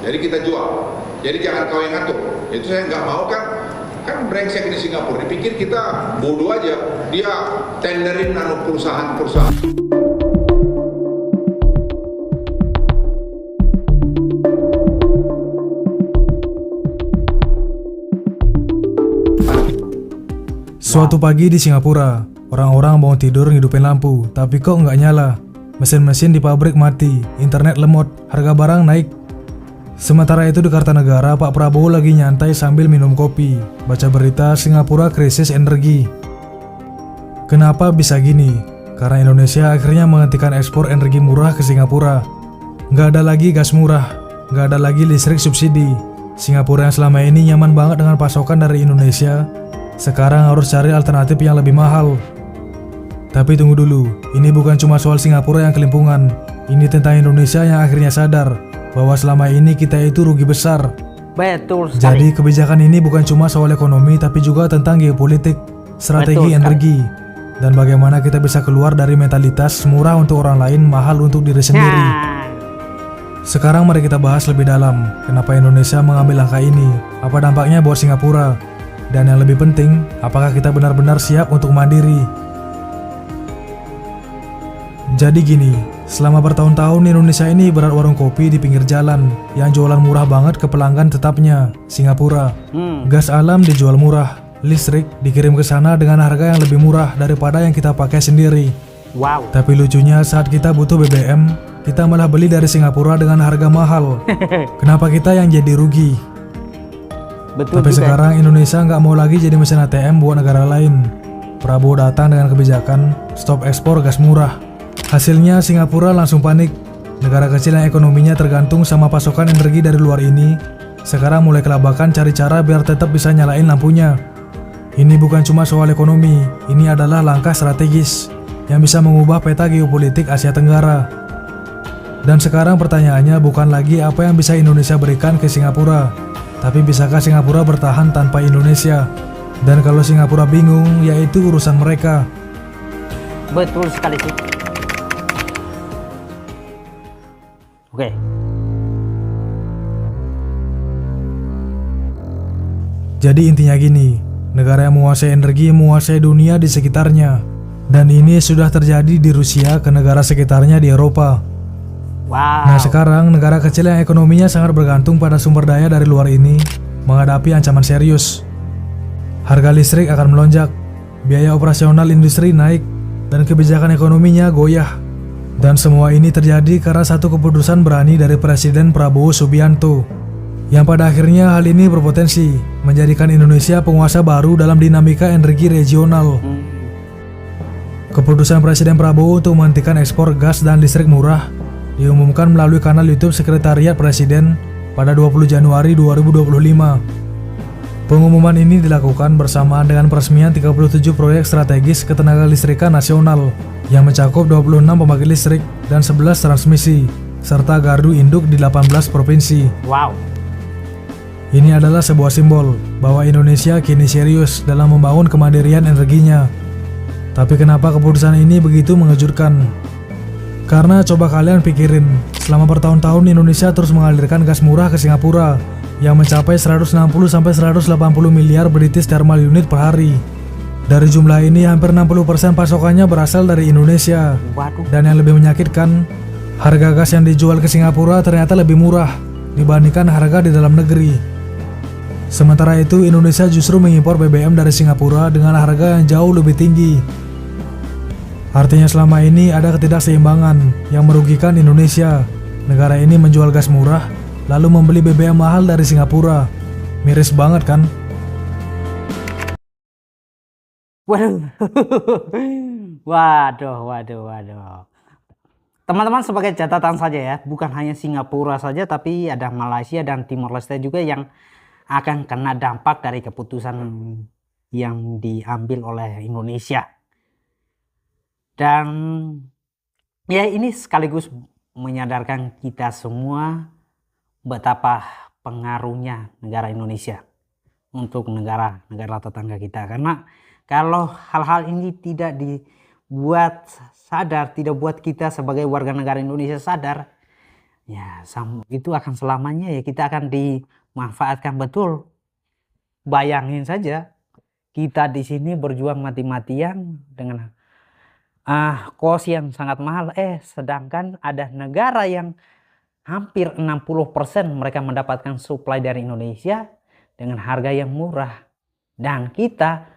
Jadi kita jual. Jadi jangan kau yang ngatur. Itu saya nggak mau kan. Kan brengsek di Singapura. Dipikir kita bodoh aja. Dia tenderin perusahaan-perusahaan. Suatu pagi di Singapura, orang-orang bangun tidur ngidupin lampu, tapi kok nggak nyala. Mesin-mesin di pabrik mati, internet lemot, harga barang naik. Sementara itu di Kartanegara, Pak Prabowo lagi nyantai sambil minum kopi, baca berita Singapura krisis energi. Kenapa bisa gini? Karena Indonesia akhirnya menghentikan ekspor energi murah ke Singapura. Nggak ada lagi gas murah, nggak ada lagi listrik subsidi. Singapura yang selama ini nyaman banget dengan pasokan dari Indonesia, sekarang harus cari alternatif yang lebih mahal. Tapi tunggu dulu, ini bukan cuma soal Singapura yang kelimpungan. Ini tentang Indonesia yang akhirnya sadar bahwa selama ini kita itu rugi besar. Betul sekali. Jadi kebijakan ini bukan cuma soal ekonomi, tapi juga tentang geopolitik, strategi energi, dan bagaimana kita bisa keluar dari mentalitas murah untuk orang lain, mahal untuk diri sendiri. Sekarang mari kita bahas lebih dalam, kenapa Indonesia mengambil langkah ini, apa dampaknya buat Singapura, dan yang lebih penting, apakah kita benar-benar siap untuk mandiri. Jadi gini, selama bertahun-tahun Indonesia ini ibarat warung kopi di pinggir jalan yang jualan murah banget ke pelanggan tetapnya, Singapura. Gas alam dijual murah, listrik dikirim ke sana dengan harga yang lebih murah daripada yang kita pakai sendiri. Wow. Tapi lucunya saat kita butuh BBM, kita malah beli dari Singapura dengan harga mahal. Kenapa kita yang jadi rugi? Betul. Tapi juga. sekarang Indonesia nggak mau lagi jadi mesin ATM buat negara lain. Prabowo datang dengan kebijakan stop ekspor gas murah. Hasilnya Singapura langsung panik. Negara kecil yang ekonominya tergantung sama pasokan energi dari luar ini, sekarang mulai kelabakan cari cara biar tetap bisa nyalain lampunya. Ini bukan cuma soal ekonomi, ini adalah langkah strategis yang bisa mengubah peta geopolitik Asia Tenggara. Dan sekarang pertanyaannya bukan lagi apa yang bisa Indonesia berikan ke Singapura, tapi bisakah Singapura bertahan tanpa Indonesia? Dan kalau Singapura bingung, yaitu urusan mereka. Betul sekali sih. Oke. Jadi intinya gini, negara yang menguasai energi menguasai dunia di sekitarnya. Dan ini sudah terjadi di Rusia ke negara sekitarnya di Eropa. Wow. Nah sekarang negara kecil yang ekonominya sangat bergantung pada sumber daya dari luar ini menghadapi ancaman serius. Harga listrik akan melonjak, biaya operasional industri naik, dan kebijakan ekonominya goyah. Dan semua ini terjadi karena satu keputusan berani dari Presiden Prabowo Subianto, yang pada akhirnya hal ini berpotensi menjadikan Indonesia penguasa baru dalam dinamika energi regional. Keputusan Presiden Prabowo untuk menghentikan ekspor gas dan listrik murah diumumkan melalui kanal YouTube Sekretariat Presiden pada 20 Januari 2025. Pengumuman ini dilakukan bersamaan dengan peresmian 37 proyek strategis ketenaga listrikan nasional yang mencakup 26 pembangkit listrik dan 11 transmisi, serta gardu induk di 18 provinsi. Wow. Ini adalah sebuah simbol bahwa Indonesia kini serius dalam membangun kemandirian energinya. Tapi kenapa keputusan ini begitu mengejutkan? Karena coba kalian pikirin, selama bertahun-tahun Indonesia terus mengalirkan gas murah ke Singapura yang mencapai 160-180 miliar British thermal unit per hari. Dari jumlah ini hampir 60% pasokannya berasal dari Indonesia. Waduh. Dan yang lebih menyakitkan, harga gas yang dijual ke Singapura ternyata lebih murah dibandingkan harga di dalam negeri. Sementara itu Indonesia justru mengimpor BBM dari Singapura dengan harga yang jauh lebih tinggi. Artinya selama ini ada ketidakseimbangan yang merugikan Indonesia. Negara ini menjual gas murah, lalu membeli BBM mahal dari Singapura. Miris banget kan? Waduh. Waduh. Teman-teman, sebagai catatan saja ya, bukan hanya Singapura saja, tapi ada Malaysia dan Timor Leste juga yang akan kena dampak dari keputusan yang diambil oleh Indonesia. Dan ya ini sekaligus menyadarkan kita semua betapa pengaruhnya negara Indonesia untuk negara-negara tetangga kita. Karena kalau hal-hal ini tidak dibuat sadar, tidak buat kita sebagai warga negara Indonesia sadar, Ya, itu akan selamanya ya, kita akan dimanfaatkan betul. Bayangin saja, kita di sini berjuang mati-matian dengan kos yang sangat mahal, sedangkan ada negara yang hampir 60% mereka mendapatkan suplai dari Indonesia dengan harga yang murah. Dan kita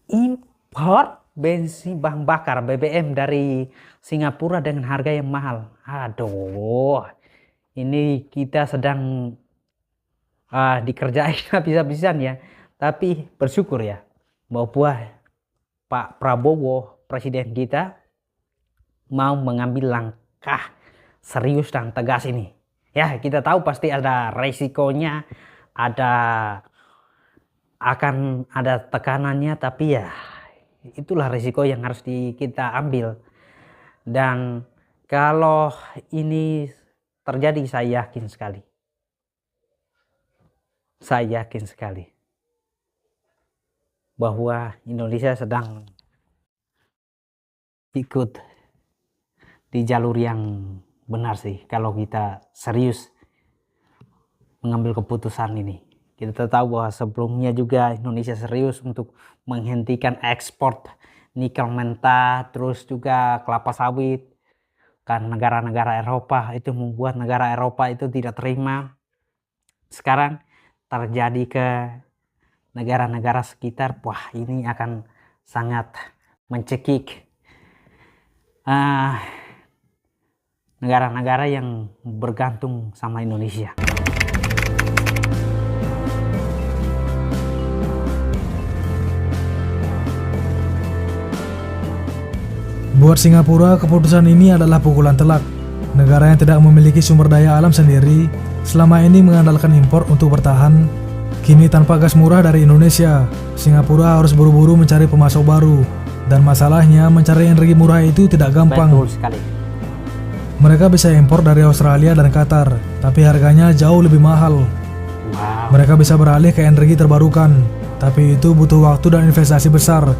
import bensin bahan bakar BBM dari Singapura dengan harga yang mahal. Aduh, ini kita sedang dikerjain habis-habisan ya. Tapi bersyukur ya bahwa Pak Prabowo, presiden kita, mau mengambil langkah serius dan tegas ini. Ya, kita tahu pasti ada resikonya, akan ada tekanannya, tapi ya itulah risiko yang harus kita ambil. Dan kalau ini terjadi, saya yakin sekali bahwa Indonesia sedang ikut di jalur yang benar sih kalau kita serius mengambil keputusan ini. Kita tahu bahwa sebelumnya juga Indonesia serius untuk menghentikan ekspor nikel mentah, terus juga kelapa sawit. Kan negara-negara Eropa itu membuat negara Eropa itu tidak terima. Sekarang terjadi ke negara-negara sekitar, wah ini akan sangat mencekik negara-negara yang bergantung sama Indonesia. Buat Singapura, keputusan ini adalah pukulan telak. Negara yang tidak memiliki sumber daya alam sendiri, selama ini mengandalkan impor untuk bertahan. Kini tanpa gas murah dari Indonesia, Singapura harus buru-buru mencari pemasok baru. Dan masalahnya, mencari energi murah itu tidak gampang. Betul sekali. Mereka bisa impor dari Australia dan Qatar, tapi harganya jauh lebih mahal. Wow. Mereka bisa beralih ke energi terbarukan, tapi itu butuh waktu dan investasi besar.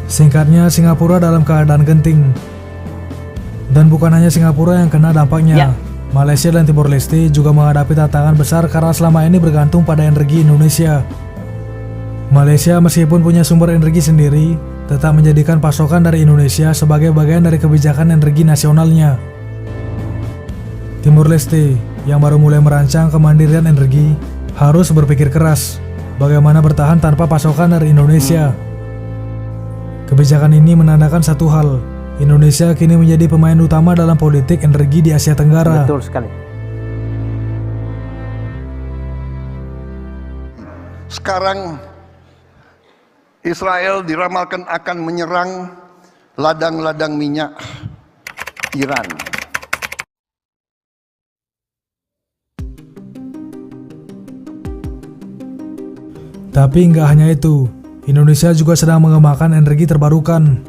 Singkatnya, Singapura dalam keadaan genting. Dan bukan hanya Singapura yang kena dampaknya. Ya. Malaysia dan Timor Leste juga menghadapi tantangan besar karena selama ini bergantung pada energi Indonesia. Malaysia meskipun punya sumber energi sendiri, tetap menjadikan pasokan dari Indonesia sebagai bagian dari kebijakan energi nasionalnya. Timor Leste yang baru mulai merancang kemandirian energi harus berpikir keras bagaimana bertahan tanpa pasokan dari Indonesia. Kebijakan ini menandakan satu hal, Indonesia kini menjadi pemain utama dalam politik energi di Asia Tenggara. Betul sekali. Sekarang Israel diramalkan akan menyerang ladang-ladang minyak Iran. Tapi nggak hanya itu, Indonesia juga sedang mengembangkan energi terbarukan.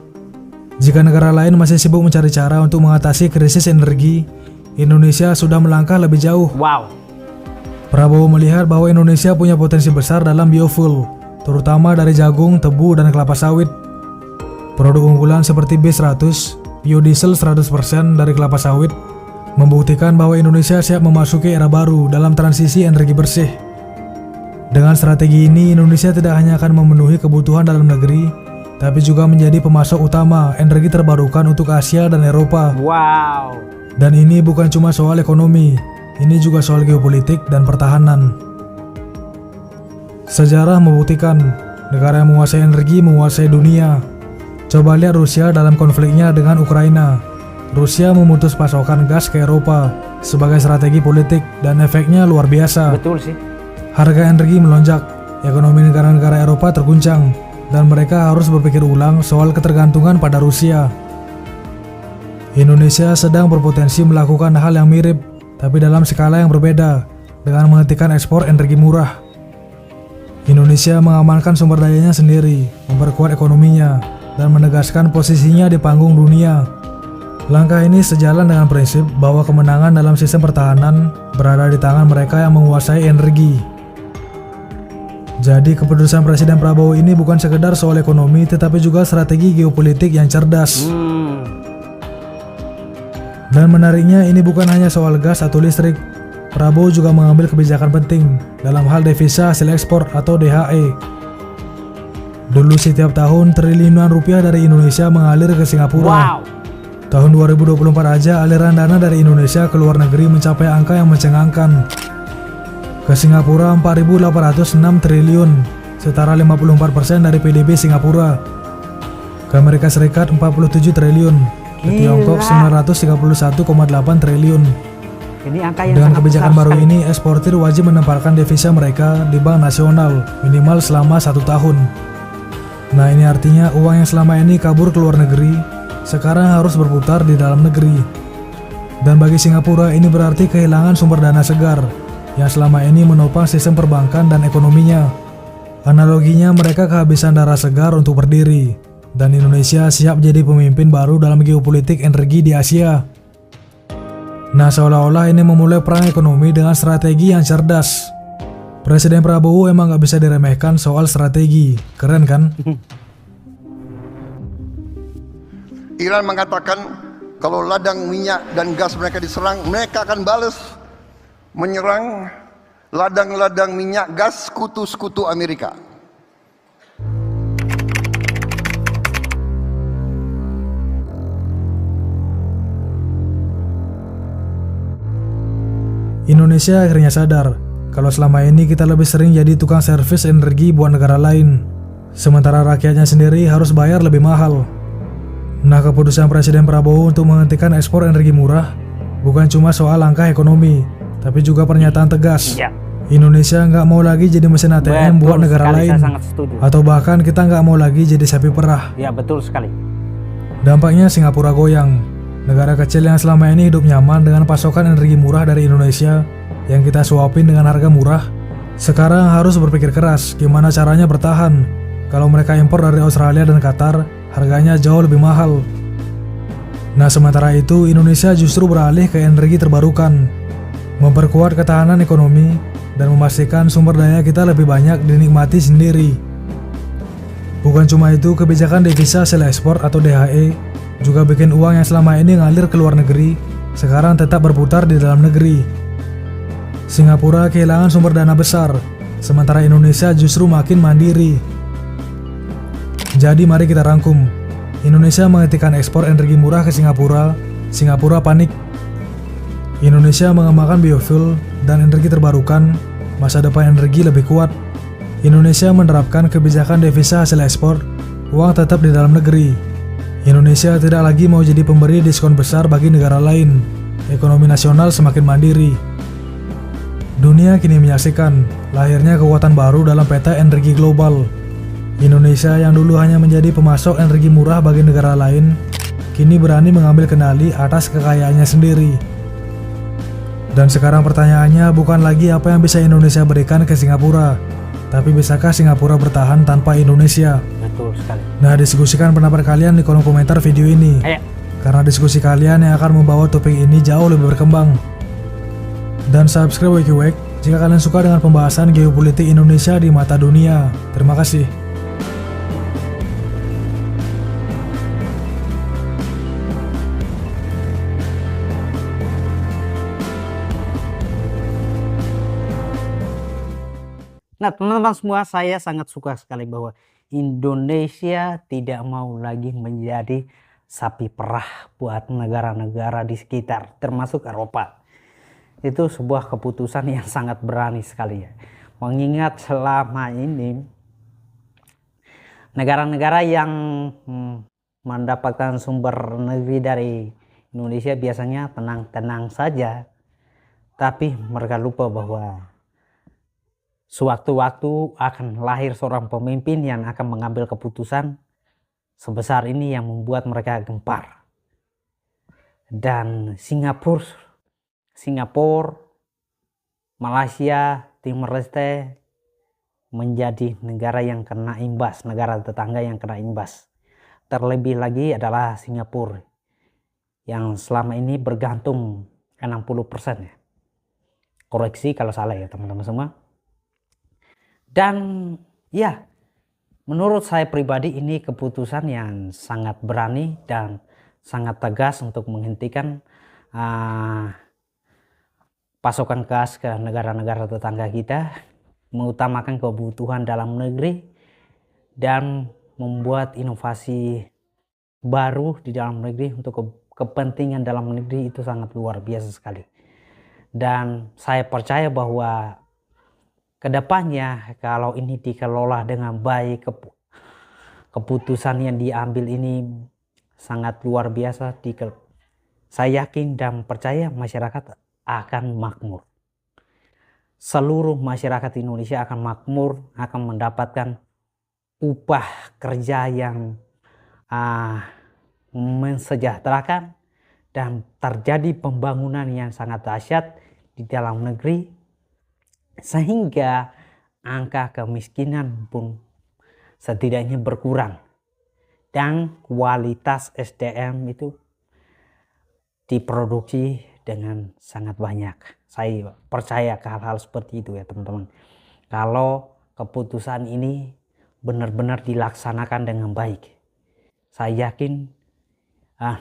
Jika negara lain masih sibuk mencari cara untuk mengatasi krisis energi, Indonesia sudah melangkah lebih jauh. Wow. Prabowo melihat bahwa Indonesia punya potensi besar dalam biofuel, terutama dari jagung, tebu, dan kelapa sawit. Produk unggulan seperti B100, biodiesel 100% dari kelapa sawit, membuktikan bahwa Indonesia siap memasuki era baru dalam transisi energi bersih. Dengan strategi ini, Indonesia tidak hanya akan memenuhi kebutuhan dalam negeri, tapi juga menjadi pemasok utama energi terbarukan untuk Asia dan Eropa. Wow. Dan ini bukan cuma soal ekonomi, ini juga soal geopolitik dan pertahanan. Sejarah membuktikan, negara yang menguasai energi menguasai dunia. Coba lihat Rusia dalam konfliknya dengan Ukraina. Rusia memutus pasokan gas ke Eropa sebagai strategi politik dan efeknya luar biasa. Betul sih. Harga energi melonjak, ekonomi negara-negara Eropa terguncang, dan mereka harus berpikir ulang soal ketergantungan pada Rusia. Indonesia sedang berpotensi melakukan hal yang mirip, tapi dalam skala yang berbeda, dengan menghentikan ekspor energi murah. Indonesia mengamankan sumber dayanya sendiri, memperkuat ekonominya, dan menegaskan posisinya di panggung dunia. Langkah ini sejalan dengan prinsip bahwa kemenangan dalam sistem pertahanan berada di tangan mereka yang menguasai energi. Jadi keputusan Presiden Prabowo ini bukan sekedar soal ekonomi, tetapi juga strategi geopolitik yang cerdas. Dan menariknya ini bukan hanya soal gas atau listrik. Prabowo juga mengambil kebijakan penting dalam hal devisa hasil ekspor atau DHE. Dulu setiap tahun triliunan rupiah dari Indonesia mengalir ke Singapura. Tahun 2024 aja aliran dana dari Indonesia ke luar negeri mencapai angka yang mencengangkan. Ke Singapura 4.806 triliun, setara 54% dari PDB Singapura. Ke Amerika Serikat 47 triliun, ke Tiongkok 931,8 triliun. Ini angka yang Dengan sangat kebijakan besar baru sekali. ini, eksportir wajib menempatkan devisa mereka di bank nasional minimal selama 1 tahun. Nah, ini artinya uang yang selama ini kabur ke luar negeri sekarang harus berputar di dalam negeri. Dan bagi Singapura ini berarti kehilangan sumber dana segar yang selama ini menopang sistem perbankan dan ekonominya. Analoginya mereka kehabisan darah segar untuk berdiri, dan Indonesia siap jadi pemimpin baru dalam geopolitik energi di Asia. Nah, seolah-olah ini memulai perang ekonomi dengan strategi yang cerdas. Presiden Prabowo emang gak bisa diremehkan soal strategi. Keren kan? Iran mengatakan kalau ladang minyak dan gas mereka diserang, mereka akan balas menyerang ladang-ladang minyak gas sekutu-sekutu Amerika. Indonesia akhirnya sadar kalau selama ini kita lebih sering jadi tukang servis energi buat negara lain, sementara rakyatnya sendiri harus bayar lebih mahal. Nah, keputusan Presiden Prabowo untuk menghentikan ekspor energi murah bukan cuma soal langkah ekonomi, tapi juga pernyataan tegas. Indonesia nggak mau lagi jadi mesin ATM buat negara lain, atau bahkan kita nggak mau lagi jadi sapi perah. Ya, betul sekali. Dampaknya Singapura goyang. Negara kecil yang selama ini hidup nyaman dengan pasokan energi murah dari Indonesia yang kita suapin dengan harga murah, sekarang harus berpikir keras gimana caranya bertahan kalau mereka impor dari Australia dan Qatar harganya jauh lebih mahal. Nah, sementara itu Indonesia justru beralih ke energi terbarukan, memperkuat ketahanan ekonomi dan memastikan sumber daya kita lebih banyak dinikmati sendiri. Bukan cuma itu, kebijakan devisa hasil ekspor atau DHE juga bikin uang yang selama ini ngalir ke luar negeri sekarang tetap berputar di dalam negeri. Singapura kehilangan sumber dana besar, sementara Indonesia justru makin mandiri. Jadi mari kita rangkum. Indonesia menghentikan ekspor energi murah ke Singapura, Singapura panik. Indonesia mengembangkan biofuel dan energi terbarukan, masa depan energi lebih kuat. Indonesia menerapkan kebijakan devisa hasil ekspor, uang tetap di dalam negeri. Indonesia tidak lagi mau jadi pemberi diskon besar bagi negara lain. Ekonomi nasional semakin mandiri. Dunia kini menyaksikan lahirnya kekuatan baru dalam peta energi global. Indonesia yang dulu hanya menjadi pemasok energi murah bagi negara lain, kini berani mengambil kendali atas kekayaannya sendiri. Dan sekarang pertanyaannya bukan lagi apa yang bisa Indonesia berikan ke Singapura, tapi bisakah Singapura bertahan tanpa Indonesia? Betul sekali. Nah, diskusikan pendapat kalian di kolom komentar video ini. Karena diskusi kalian yang akan membawa topik ini jauh lebih berkembang. Dan subscribe WikiWek jika kalian suka dengan pembahasan geopolitik Indonesia di mata dunia. Terima kasih. Nah, teman-teman semua, saya sangat suka sekali bahwa Indonesia tidak mau lagi menjadi sapi perah buat negara-negara di sekitar, termasuk Eropa. Itu sebuah keputusan yang sangat berani sekali ya. Mengingat selama ini negara-negara yang mendapatkan sumber negeri dari Indonesia biasanya tenang-tenang saja. Tapi mereka lupa bahwa sewaktu-waktu akan lahir seorang pemimpin yang akan mengambil keputusan sebesar ini yang membuat mereka gempar. Dan Singapura, Malaysia, Timor Leste menjadi negara yang kena imbas, negara tetangga yang kena imbas. Terlebih lagi adalah Singapura yang selama ini bergantung 60% ya. Koreksi kalau salah ya teman-teman semua. Dan ya, menurut saya pribadi ini keputusan yang sangat berani dan sangat tegas untuk menghentikan pasokan gas ke negara-negara tetangga kita, mengutamakan kebutuhan dalam negeri, dan membuat inovasi baru di dalam negeri untuk kepentingan dalam negeri itu sangat luar biasa sekali. Dan saya percaya bahwa kedepannya kalau ini dikelola dengan baik, keputusan yang diambil ini sangat luar biasa. Saya yakin dan percaya masyarakat akan makmur. Seluruh masyarakat Indonesia akan makmur, akan mendapatkan upah kerja yang mensejahterakan, dan terjadi pembangunan yang sangat dahsyat di dalam negeri, sehingga angka kemiskinan pun setidaknya berkurang dan kualitas SDM itu diproduksi dengan sangat banyak. Saya percaya ke hal-hal seperti itu ya teman-teman. Kalau keputusan ini benar-benar dilaksanakan dengan baik, saya yakin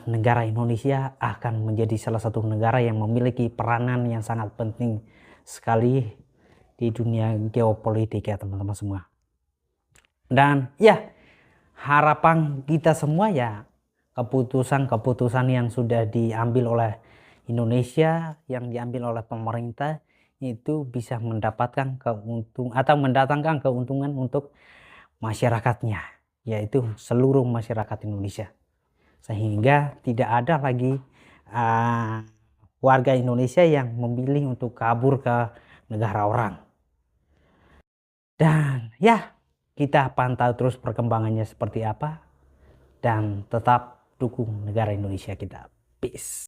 negara Indonesia akan menjadi salah satu negara yang memiliki peranan yang sangat penting sekali di dunia geopolitik ya teman-teman semua. Dan ya, harapan kita semua ya keputusan-keputusan yang sudah diambil oleh Indonesia, yang diambil oleh pemerintah itu bisa mendapatkan keuntungan atau mendatangkan keuntungan untuk masyarakatnya, yaitu seluruh masyarakat Indonesia, sehingga tidak ada lagi warga Indonesia yang memilih untuk kabur ke negara orang. Dan ya, kita pantau terus perkembangannya seperti apa, dan tetap dukung negara Indonesia kita. Peace.